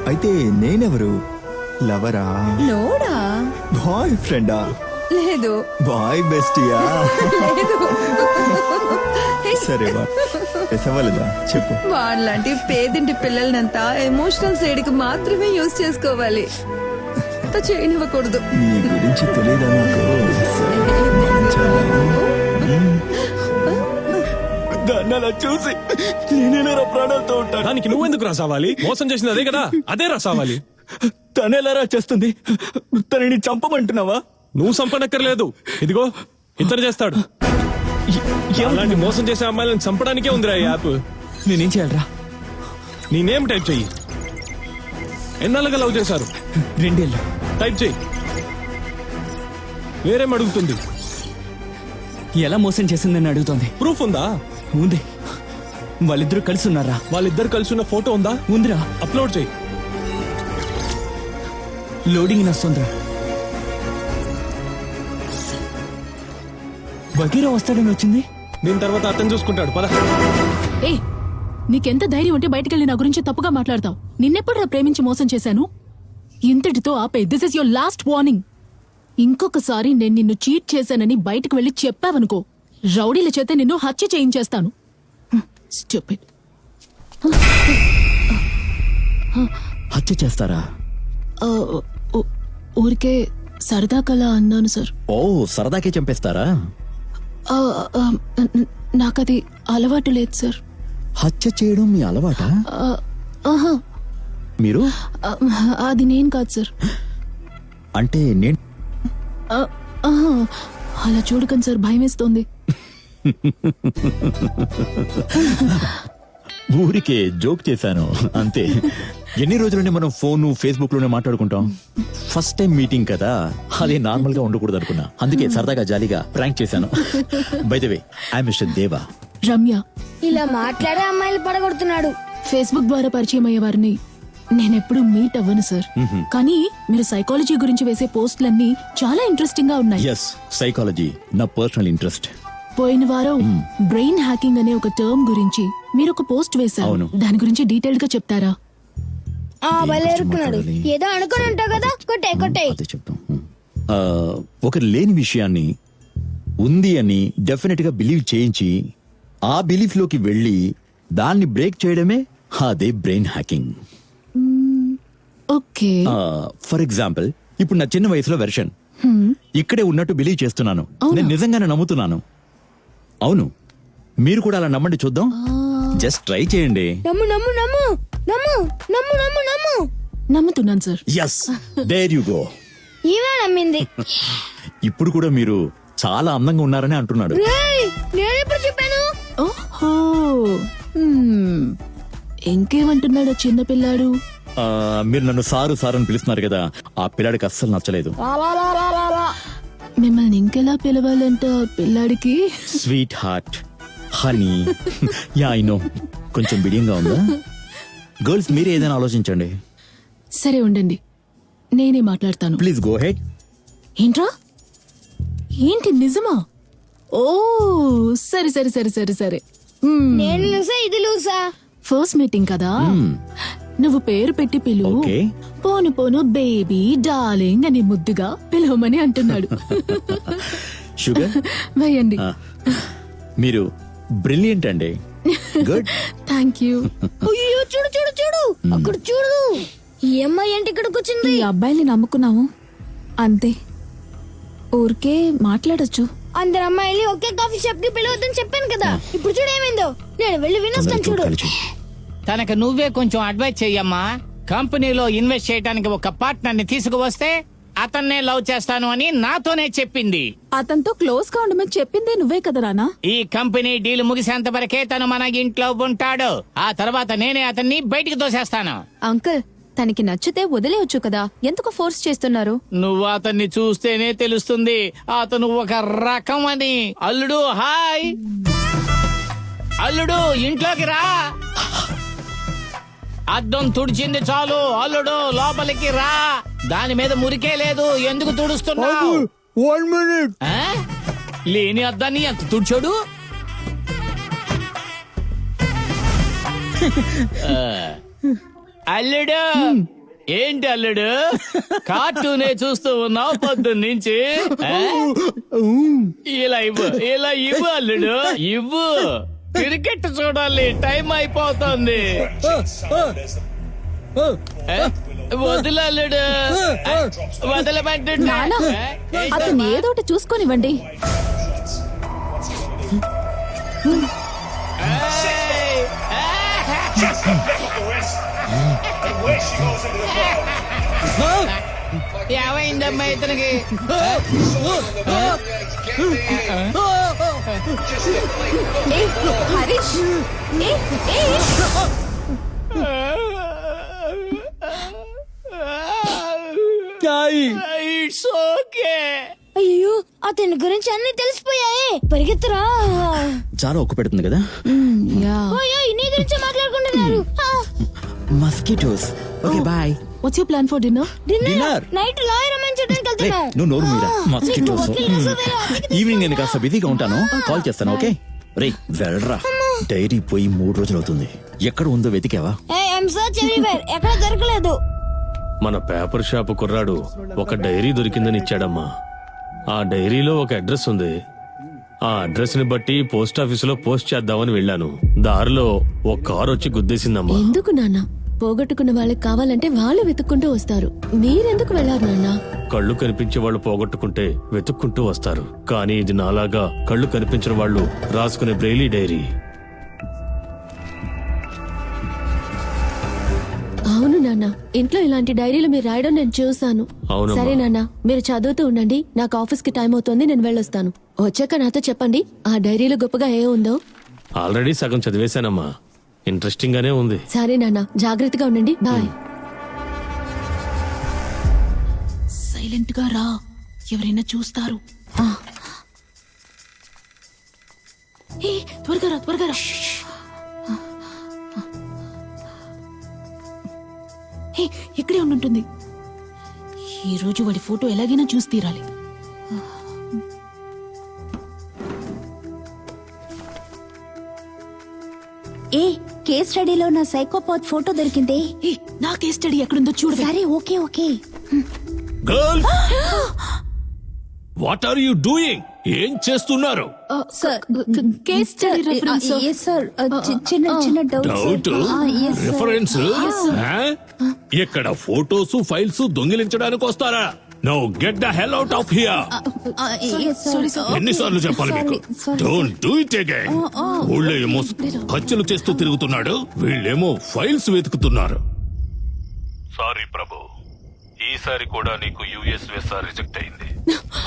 అయితే నేనెవరు? లవరా? లోడా? బాయ్ ఫ్రెండా? లేదు. బాయ్ బెస్టియా? లేదు. సరే పెసవలదా చెప్పు. వాళ్ళంటి పేదింటి పిల్లలనంతా ఎమోషనల్ సైడ్ కి మాత్రమే యూజ్ చేసుకోవాలి, చేయనివ్వకూడదు. నీ గురించి తెలియదా నాకు? దాన్ని అలా చూసి నేనేలా ప్రాణాలతో ఉంటాను. దానికి నువ్వెందుకు రాసావాలి? మోసం చేసింది అదే కదా, అదే రాసావాలి. తనెలా చేస్తుంది? తనని చంపమంటున్నావా? నువ్వు చంపనక్కర్లేదు, ఇదిగో ఇతను చేస్తాడు. అలాంటి మోసం చేసే అమ్మాయిలను చంపడానికే ఉందిరా ఈ యాప్. నేనేం చేయాలరా? నీ నేమ్ టైప్ చెయ్యి. ఎన్నాళ్ళుగా లవ్ చేశారు? 2 ఏళ్ళు. టైప్ చెయ్యి. వేరేం అడుగుతుంది? ఎలా మోసం చేసిందని అడుగుతోంది. ప్రూఫ్ ఉందా? ఉంది. వాళ్ళిద్దరూ కలిసి ఉన్నారా? వాళ్ళిద్దరు కలిసి ఉన్న ఫోటో ఉందా? ఉందిరా. అప్లోడ్ చెయ్యి. లోడింగ్ వస్తుందిరా. బగీరా వస్తాడని వచ్చింది. దీని తర్వాత అతను చూసుకుంటాడు. పద. ఏ నీకెంత ధైర్యం ఉంటే బయటకెళ్ళి నా గురించి తప్పుగా మాట్లాడతావు? నిన్నెప్పుడు ప్రేమించి మోసం చేశాను? ఇంతటితో ఆపే. This is your last warning. ఇంకొకసారి నేను నిన్ను చీట్ చేశానని బయటకు వెళ్లి చెప్పావనుకో, రౌడీల చేత నిన్ను హత్య చేయించేస్తాను. Stupid. హత్య చేస్తారా? ఊరికే సరదా కలా అన్నాను సార్. ఓ, సరదాకే చంపేస్తారా? నాకది అలవాటు లేదు సార్. హత్య చేయడం మీ అలవాటా? మీరు? అది నేను కాదు సార్. అంటే నేను అలా చూడకండి సార్, భయం వేస్తోంది. ఊరికే జోక్ చేశాను అంతే. ఎన్ని రోజులుండి మనం ఫోన్ ఫేస్బుక్ లోనే మాట్లాడుకుంటాం. ఫస్ట్ టైం మీటింగ్ కదా, అదే నార్మల్ గా ఉండకూడదు అనుకున్నా. అందుకే సరదాగా జాలీగా ప్రాంక్ చేశాను. By the way, I mister దేవా. రమ్య. ఇలా మాట్లాడే అమ్మాయిలు పడగొడుతున్నాడు. ఫేస్బుక్ ద్వారా పరిచయం అయ్యే వారిని నేనెప్పుడు మీట్ అవ్వను సార్. కానీ మీరు సైకాలజీ గురించి వేసే పోస్టులన్నీ చాలా ఇంట్రెస్టింగ్ గా ఉన్నాయి. ఎస్, సైకాలజీ నా పర్సనల్ ఇంట్రెస్ట్. పోయిన వారం బ్రెయిన్ హ్యాకింగ్ అనే ఒక టర్మ్ గురించి మీరు ఒక పోస్ట్ వేశారు. దాని గురించి డీటెయిల్డ్ గా చెప్తారా? బలేరుకున్నాడు. ఏదో అనుకుని ఉంటావు కదా, కొట్టే కొట్టే. అదే చెప్తాం. ఒకరు లేని విషయాన్ని ఉంది అని డెఫినెట్ గా బిలీవ్ చేయించి ఆ బిలీఫ్ లోకి వెళ్లి దాన్ని బ్రేక్ చేయడమే అదే brain hacking. Okay. For example, ఇప్పుడు నా చిన్న వయసులో వెర్షన్ ఇక్కడే ఉన్నట్టు బిలీవ్ చేస్తున్నాను. నేను నిజంగానే నమ్ముతున్నాను. అవును, మీరు కూడా అలా నమ్మండి చూద్దాం. జస్ట్ ట్రై చేయండి. నమ్ము నమ్ము నమ్ము నమ్ము నమ్ము నమ్ము నమ్ము. నమ్ముతున్నాను sir. Yes, there you go. ఈమె నమ్మింది. ఇప్పుడు కూడా మీరు చాలా అందంగా ఉన్నారని అంటున్నాడు. నేను ఎప్పుడు చెప్పాను? ఓహో, ఇంకేమంటున్నాడు చిన్న పిల్లాడు? మీరు నన్ను సారు సారు అని పిలుస్తున్నారు కదా, ఆ పిల్లాడికి అస్సలు నచ్చలేదు. మిమ్మల్ని ఇంకెలా పిలవాలంట పిల్లాడికి? Sweet heart, honey. Yeah I know, కొంచెం బిడియంగా ఉందా? గర్ల్స్ మీరే ఏదైనా ఆలోచించండి. సరే ఉండండి, నేనే మాట్లాడతాను. Please go head. ఏంట్రా? ఏంటి నిజమా? ఓ సరే సరే సరే సరే సరే. నేను లూసా, ఇది లూసా. ఫస్ట్ మీటింగ్ కదా, నువ్వు పేరు పెట్టి పిలువు. ఓకే. పోను పోను బేబీ డార్లింగ్ అని ముద్దుగా పిలవమని అంటున్నాడు. షుగర్ వేయండి. మీరు బ్రిలియంట్ అండి. గుడ్. Thank you. అయ్యో చూడు చూడు చూడు, అక్కడ చూడు. ఈ అమ్మాయి ఏంటి ఇక్కడికి వచ్చింది? ఈ అబ్బాయిని నమ్ముకున్నాము అంతే, ఊరికే మాట్లాడొచ్చు. అందరు అమ్మాయిలు ఒకే కాఫీ షాప్ కి పిలవద్దని చెప్పాను కదా. ఇప్పుడు చూడు ఏమైందో. నేను వెళ్ళి వినొస్తాను చూడు. తనకు నువ్వే కొంచెం అడ్వైజ్ చెయ్యమ్మా. కంపెనీలో ఇన్వెస్ట్ చేయడానికి ఒక పార్ట్నర్ ని తీసుకువస్తే అతన్నే లవ్ చేస్తాను అని నాతోనే చెప్పింది. అతనితో క్లోజ్ గా ఉండమని చెప్పిందే నువ్వే కదా రానా? ఈ కంపెనీ డీల్ ముగిసేంత వరకే తను మన ఇంట్లో ఉంటాడు. ఆ తర్వాత నేనే అతన్ని బయటికి తోసేస్తాను. అంకుల్, తనకి నచ్చితే వదిలేయొచ్చు కదా, ఎందుకు ఫోర్స్ చేస్తున్నారు? నువ్వు అతన్ని చూస్తేనే తెలుస్తుంది అతను ఒక రకం అని. అల్లుడు హాయ్. అల్లుడు ఇంట్లోకి రా. అద్దం తుడిచింది చాలు, అల్లుడు లోపలికి రా. దాని మీద మురికే లేదు, ఎందుకు తుడుస్తున్నావు? 1 minute. లేని అద్దాన్ని ఎంత తుడిచాడు? అల్లుడు ఏంటి అల్లుడు కార్టూనే చూస్తూ ఉన్నావు పొద్దున్న నుంచి ఆ? ఇలా ఇవ్వు అల్లుడు ఇవ్వు. క్రికెట్ చూడాలి, టైం అయిపోతుంది. వదిలు అల్లుడు, వదలమంటుంటే. నానా అతను ఏదోటి చూసుకొనివ్వండి. ఏమైందమ్మా ఇతనికి? ఏ, హరీష్ ఏ, ఏ. It's okay. అయ్యో అతని గురించి అన్ని తెలిసిపోయాయి. పరిగెత్తరా. చాలా ఒక్క పెడుతుంది కదా. ఓయో నీ గురించి మాట్లాడుకుంటున్నారు. Mosquitoes. Okay boy. What's your plan for dinner? Dinner night lawyer రమ్మించడానికి వెళ్తున్నాం. నువ్వు నోరు మీరా. మస్కిటోస్. వకీల్ రాసు వేరే అతికి ఈవినింగ్ నేను కాస్త బిజీగా ఉంటాను, కాల్ చేస్తాను. ఓకే రే వెళ్ళరా. డైరీ పోయి 3 రోజులు అవుతుంది. ఎక్కడ ఉందో వెతికావా? I'm search everywhere. ఎక్కడ దొరకలేదు. మన పేపర్ షాప్ కుర్రాడు ఒక డైరీ దొరికిందని ఇచ్చాడమ్మా. ఆ డైరీలో ఒక అడ్రస్ ఉంది. ఆ అడ్రస్ ని బట్టి పోస్ట్ ఆఫీసులో పోస్ట్ చేద్దామని వెళ్ళాను. దారిలో ఒక కారు వచ్చి గుద్దేసిందమ్మా. ఎందుకు నాన్న? పోగొట్టుకున్న వాళ్ళకి కావాలంటే వాళ్ళు వెతుక్కుంటూ వస్తారు. మీరెందుకు వెళ్ళారు నాన్న? కళ్ళు కనిపించే వాళ్ళు పోగొట్టుకుంటే వెతుక్కుంటూ వస్తారు, కానీ ఇది నాలాగా కళ్ళు కనిపించిన వాళ్ళు రాసుకునే బ్రెయిలీ డైరీ. అవును నాన్న, ఇంట్లో ఇలాంటి డైరీలు మీరు రాయడం నేను చూసాను. అవునమ్మా. సరే నాన్న, మీరు చదువుతూ ఉండండి. నాకు ఆఫీస్ కి టైం అవుతుంది, నేను వెళ్ళొస్తాను. వచ్చాక నాతో చెప్పండి ఆ డైరీలో గొప్పగా ఏ ఉందో. ఆల్రెడీ సగం చదివేశానమ్మా, ఇంట్రెస్టింగ్ గానే ఉంది. సరే నాన్న, జాగ్రత్తగా ఉండండి. బాయ్. సైలెంట్ గా రా, ఎవరైనా చూస్తారు. ఏ, త్వరగా రా, త్వరగా రా. ఏ, ఇక్కడే ఉండుంటుంది. ఈ రోజు వాడి ఫోటో ఎలాగైనా చూసి తీరాలి. ఏ కేస్ స్టడీలో నా సైకోపాత్ ఫోటో దొరికింది. ఏ, నా కేస్ స్టడీ ఎక్కడుందో చూడు. సరే okay okay. Girls, what are you doing? ఏం చేస్తున్నారు? Case study reference. Yes sir, చిన్న చిన్న డౌట్ డౌట్. రిఫరెన్స్. ఇక్కడ ఫోటోస్ ఫైల్స్ దొంగిలించడానికి వస్తారా? No get the hell out of here. ఎన్నిసార్లు చెప్పాలి మీకు? Don't do it again. ఊళ్ళో ఏమో హత్యలు చేస్తూ తిరుగుతున్నాడు, వీళ్ళేమో ఫైల్స్ వెతుకుతున్నారు. సారీ ప్రభు, ఈసారి కూడా నీకు యుఎస్ వీసా రిజెక్ట్ అయింది.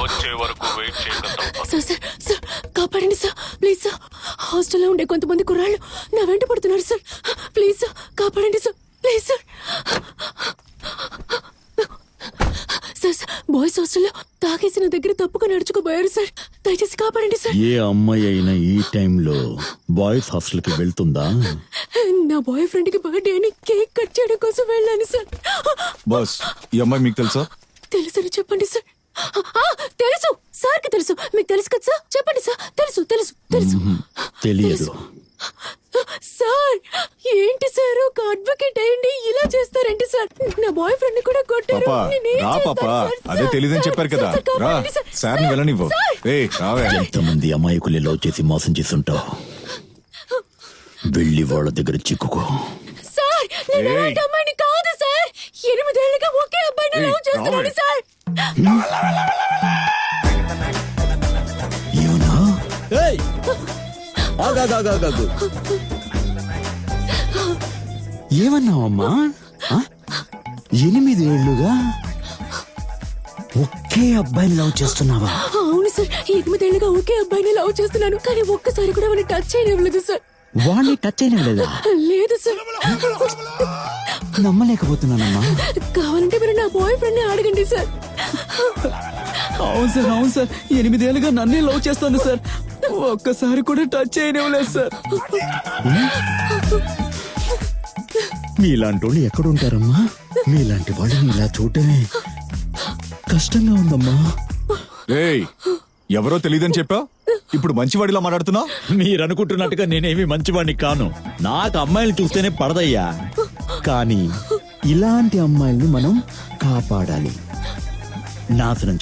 వచ్చే వరకు వెయిట్ చేయడం తప్పదు. సార్ సార్ సార్, కాపాడండి సార్, ప్లీజ్ సార్. హాస్టల్లో ఉండే కొంతమంది కుర్రాళ్ళు నా వెంట పడుతున్నారు సార్. ప్లీజ్ సార్, కాపాడండి sir, please sir. Sir sir, boys హాస్టల్లో తాగేసి నా దగ్గర తప్పుగా నడుచుకోబోయారు సార్. దయచేసి కాపాడండి సార్. ఏ అమ్మాయి అయినా ఈ టైంలో బాయ్స్ హాస్టల్ కి వెళ్తుందా? నా బాయ్ ఫ్రెండ్ కి బర్త్డే అని కేక్ కట్ చేయడం కోసం వెళ్ళాను సార్. బాస్, ఈ అమ్మాయి మీకు తెలుసా? తెలుసని చెప్పండి సార్. తెలుసు సార్ కి తెలుసు. మీకు తెలుసు కదా సార్? చెప్పండి సార్. తెలుసు తెలుసు తెలుసు. తెలియదు. సార్ ఏంటి సార్, ఒక అడ్వకేట్ అయ్యండి ఇలా చేస్తారంటే సార్? నా బాయ్ ఫ్రెండ్ కూడా కొట్టారు. పాపా నేనేం రా చేస్తాను పాపా, సార్? అదే సార్, తెలియదని సార్, చెప్పారు కదా. సార్, రా కాపాడండి సార్. సార్ని వెళ్ళనివ్వు. ఏ రావే. ఎంతమంది అమాయకుల్ని లవ్ చేసి మోసం చేస్తుంటావు. వెళ్ళి వాళ్ళ దగ్గర చిక్కుకో. సార్ నేను ఏయ్. అలాంటి అమ్మాయిని కాదు సార్. 8 ఏళ్ళుగా ఒకే అబ్బాయిని ఏయ్, లవ్ చేస్తున్నాను రావే. సార్. ఏమన్నా? ఏయ్! ఆగాగాగాగాగు. ఏమన్నావమ్మా? 8 ఏళ్లుగా ఒకే అబ్బాయిని లవ్ చేస్తున్నావా? అవును సార్, 8 ఏళ్ళుగా ఒకే అబ్బాయిని లవ్ చేస్తున్నాను, కానీ ఒక్కసారి కూడా వాడిని టచ్ చేయలేదు సార్. వాడిని టచ్ అయినా లేదా? లేదు సార్. నమ్మలేకపోతున్నానమ్మా. కావాలంటే మీరు నా బాయ్ ఫ్రెండ్ ని అడగండి సార్. అవును సార్, అవును సార్, 8 ఏళ్ళుగా నన్నే లవ్ చేస్తాను సార్. ఒక్కసారి కూడా టచ్ చేయనివ్వలేదు సార్. మీలాంటి వాళ్ళు ఎక్కడుంటారమ్మా? మీలాంటి వాళ్ళని ఇలా చూడటమే కష్టంగా ఉందమ్మా. ఏయ్, ఎవరో తెలియదని చెప్పా, ఇప్పుడు మంచివాడిలా మాట్లాడుతున్నా. మీరు అనుకుంటున్నట్టుగా నేనేమి మంచివాడిని కాను. నాకు అమ్మాయిలు చూస్తేనే పడదయ్యా. కానీ ఇలాంటి అమ్మాయిల్ని మనం కాపాడాలి, నాశనం